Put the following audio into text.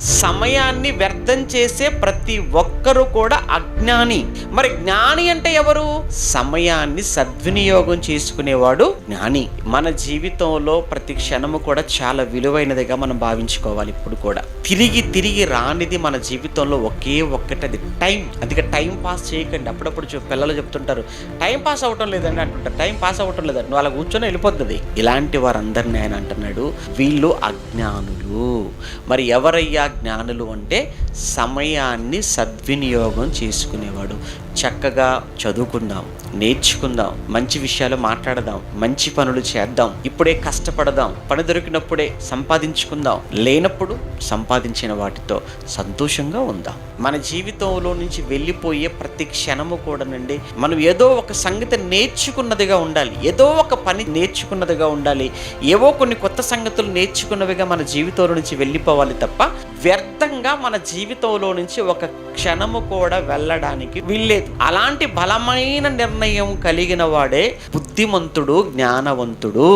సమయాన్ని వ్యర్థం చేసే ప్రతి ఒక్కరూ కూడా అజ్ఞాని. మరి జ్ఞాని అంటే ఎవరు? సమయాన్ని సద్వినియోగం చేసుకునేవాడు జ్ఞాని. మన జీవితంలో ప్రతి క్షణము కూడా చాలా విలువైనదిగా మనం భావించుకోవాలి. ఇప్పుడు కూడా తిరిగి తిరిగి రానిది మన జీవితంలో ఒకే ఒక్కటది టైం. అందుకే టైం పాస్ చేయకండి. అప్పుడప్పుడు పిల్లలు చెప్తుంటారు, టైం పాస్ అవ్వటం లేదండి అంటుంటారు. టైం పాస్ అవ్వటం లేదండి, నువ్వు అలా కూర్చొని వెళ్ళిపోతుంది. ఇలాంటి వారందరినీ ఆయన అంటున్నాడు, వీళ్ళు అజ్ఞానులు. మరి ఎవరయ్యా జ్ఞానులు అంటే సమయాన్ని సద్వినియోగం చేసుకునేవాడు. చక్కగా చదువుకుందాం, నేర్చుకుందాం, మంచి విషయాలు మాట్లాడదాం, మంచి పనులు చేద్దాం, ఇప్పుడే కష్టపడదాం, పని దొరికినప్పుడే సంపాదించుకుందాం, లేనప్పుడు సంపాదించిన వాటితో సంతోషంగా ఉందాం. మన జీవితంలో నుంచి వెళ్ళిపోయే ప్రతి క్షణము కూడానండి మనం ఏదో ఒక సంగతి నేర్చుకున్నదిగా ఉండాలి, ఏదో ఒక పని నేర్చుకున్నదిగా ఉండాలి, ఏవో కొన్ని కొత్త సంగతులు నేర్చుకున్నవిగా మన జీవితంలో నుంచి వెళ్ళిపోవాలి తప్ప వ్యర్థంగా మన జీవితంలో నుంచి ఒక క్షణము కూడా వెళ్ళడానికి వీల్లేదు. అలాంటి బలమైన నిర్ణయం కలిగిన వాడే బుద్ధిమంతుడు, జ్ఞానవంతుడు.